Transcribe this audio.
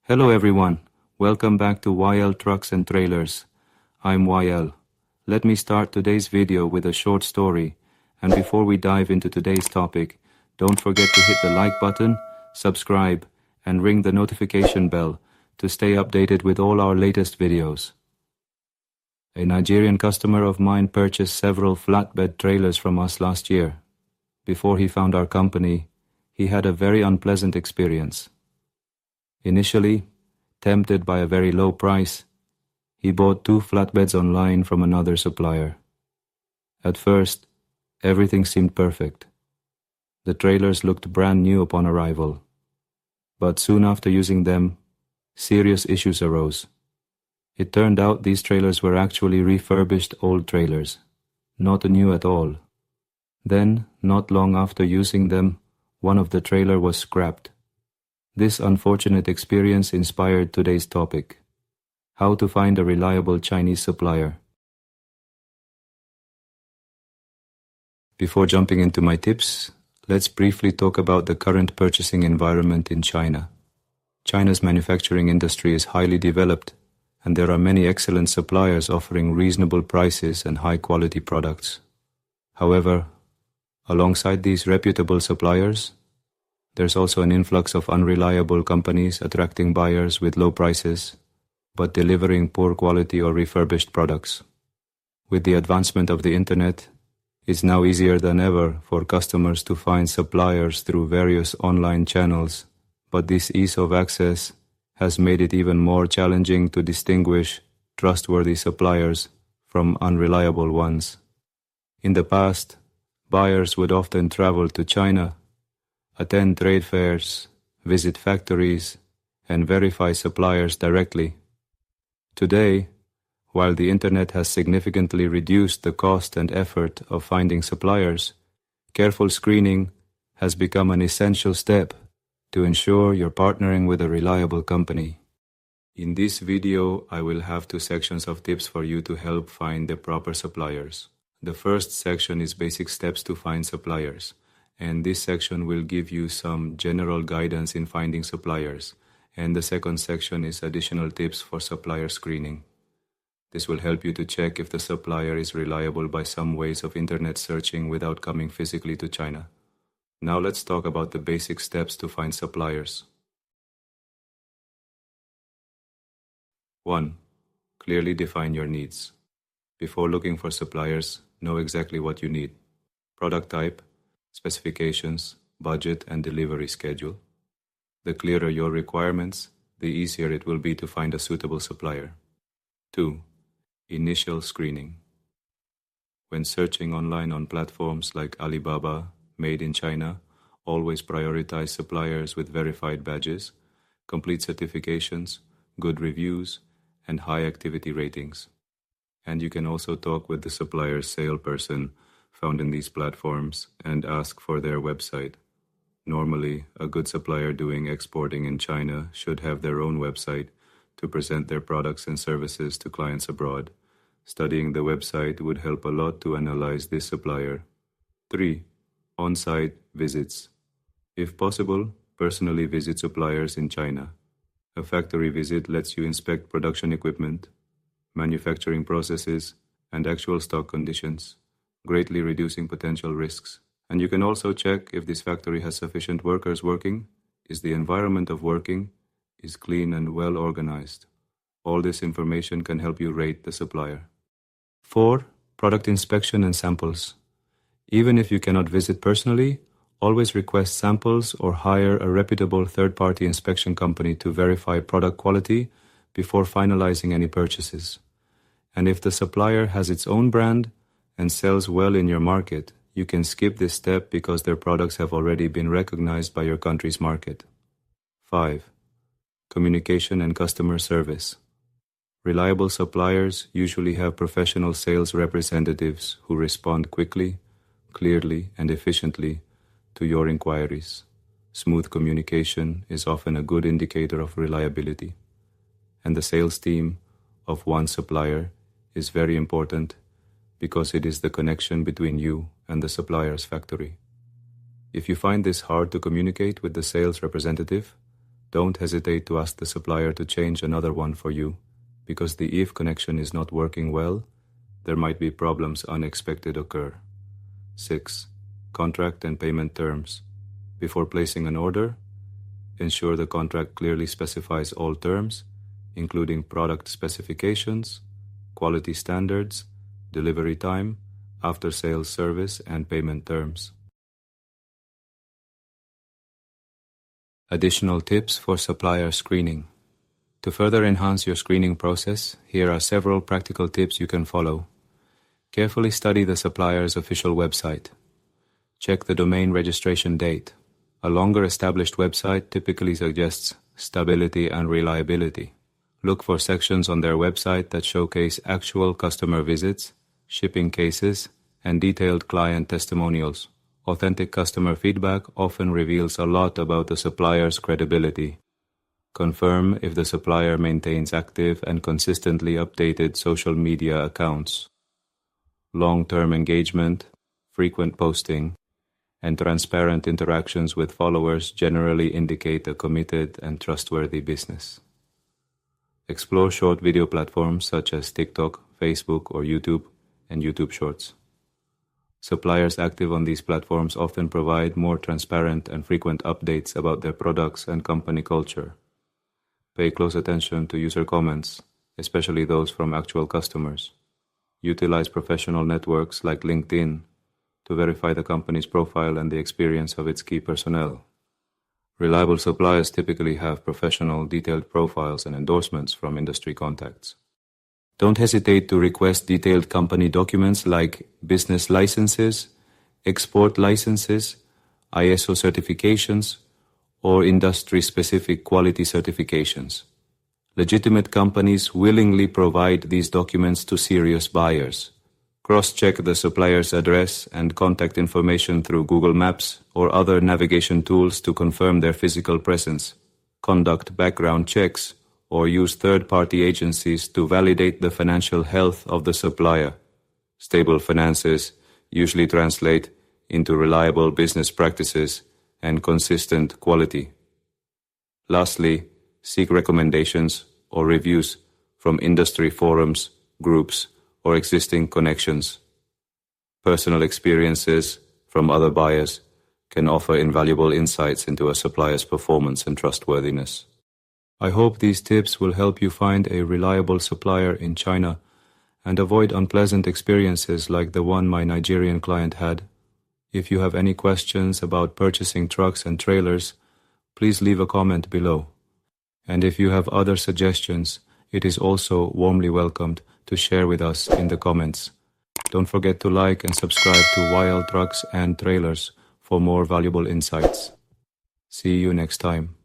Hello everyone, welcome back to YL Trucks and Trailers. I'm YL. Let me start today's video with a short story, and before we dive into today's topic, don't forget to hit the like button, subscribe, and ring the notification bell to stay updated with all our latest videos. A Nigerian customer of mine purchased several flatbed trailers from us last year. Before he found our company, he had a very unpleasant experience. Initially, tempted by a very low price, he bought 2 flatbeds online from another supplier. At first, everything seemed perfect. The trailers looked brand new upon arrival. But soon after using them, serious issues arose. It turned out these trailers were actually refurbished old trailers, not new at all. Then, not long after using them, one of the trailer was scrapped. This unfortunate experience inspired today's topic: how to find a reliable Chinese supplier. Before jumping into my tips, let's briefly talk about the current purchasing environment in China. China's manufacturing industry is highly developed, and there are many excellent suppliers offering reasonable prices and high-quality products. However, alongside these reputable suppliers, there's also an influx of unreliable companies attracting buyers with low prices, but delivering poor quality or refurbished products. With the advancement of the internet, it's now easier than ever for customers to find suppliers through various online channels, but this ease of access has made it even more challenging to distinguish trustworthy suppliers from unreliable ones. In the past, buyers would often travel to China, attend trade fairs, visit factories, and verify suppliers directly. Today, while the internet has significantly reduced the cost and effort of finding suppliers, careful screening has become an essential step to ensure you're partnering with a reliable company. In this video, I will have 2 sections of tips for you to help find the proper suppliers. The first section is basic steps to find suppliers, and this section will give you some general guidance in finding suppliers, and the second section is additional tips for supplier screening. This will help you to check if the supplier is reliable by some ways of internet searching without coming physically to China. Now let's talk about the basic steps to find suppliers. 1. Clearly define your needs. Before looking for suppliers, know exactly what you need: product type, specifications, budget, and delivery schedule. The clearer your requirements, the easier it will be to find a suitable supplier. 2. Initial screening. When searching online on platforms like Alibaba, Made in China, always prioritize suppliers with verified badges, complete certifications, good reviews, and high activity ratings. And you can also talk with the supplier's salesperson found in these platforms and ask for their website. Normally, a good supplier doing exporting in China should have their own website to present their products and services to clients abroad. Studying the website would help a lot to analyze this supplier. 3. On-site visits. If possible, personally visit suppliers in China. A factory visit lets you inspect production equipment, manufacturing processes, and actual stock conditions, greatly reducing potential risks. And you can also check if this factory has sufficient workers working, is the environment of working, is clean and well organized. All this information can help you rate the supplier. 4. Product inspection and samples. Even if you cannot visit personally, always request samples or hire a reputable third-party inspection company to verify product quality before finalizing any purchases. And if the supplier has its own brand and sells well in your market, you can skip this step because their products have already been recognized by your country's market. 5. Communication and customer service. Reliable suppliers usually have professional sales representatives who respond quickly, clearly, and efficiently to your inquiries. Smooth communication is often a good indicator of reliability. And the sales team of one supplier is very important because it is the connection between you and the supplier's factory. If you find this hard to communicate with the sales representative, Don't hesitate to ask the supplier to change another one for you, because if connection is not working well, there might be problems unexpected occur. 6. Contract and payment terms. Before placing an order, ensure the contract clearly specifies all terms, including product specifications, quality standards, delivery time, after-sales service, and payment terms. Additional tips for supplier screening. To further enhance your screening process, here are several practical tips you can follow. Carefully study the supplier's official website. Check the domain registration date. A longer established website typically suggests stability and reliability. Look for sections on their website that showcase actual customer visits, shipping cases, and detailed client testimonials. Authentic customer feedback often reveals a lot about the supplier's credibility. Confirm if the supplier maintains active and consistently updated social media accounts. Long-term engagement, frequent posting, and transparent interactions with followers generally indicate a committed and trustworthy business. Explore short video platforms such as TikTok, Facebook, or YouTube, and YouTube Shorts. Suppliers active on these platforms often provide more transparent and frequent updates about their products and company culture. Pay close attention to user comments, especially those from actual customers. Utilize professional networks like LinkedIn to verify the company's profile and the experience of its key personnel. Reliable suppliers typically have professional, detailed profiles and endorsements from industry contacts. Don't hesitate to request detailed company documents like business licenses, export licenses, ISO certifications, or industry-specific quality certifications. Legitimate companies willingly provide these documents to serious buyers. Cross-check the supplier's address and contact information through Google Maps or other navigation tools to confirm their physical presence. Conduct background checks or use third-party agencies to validate the financial health of the supplier. Stable finances usually translate into reliable business practices and consistent quality. Lastly, seek recommendations or reviews from industry forums, groups, or existing connections. Personal experiences from other buyers can offer invaluable insights into a supplier's performance and trustworthiness. I hope these tips will help you find a reliable supplier in China and avoid unpleasant experiences like the one my Nigerian client had. If you have any questions about purchasing trucks and trailers, please leave a comment below. And if you have other suggestions, it is also warmly welcomed to share with us in the comments. Don't forget to like and subscribe to Wild Trucks and Trailers for more valuable insights. See you next time.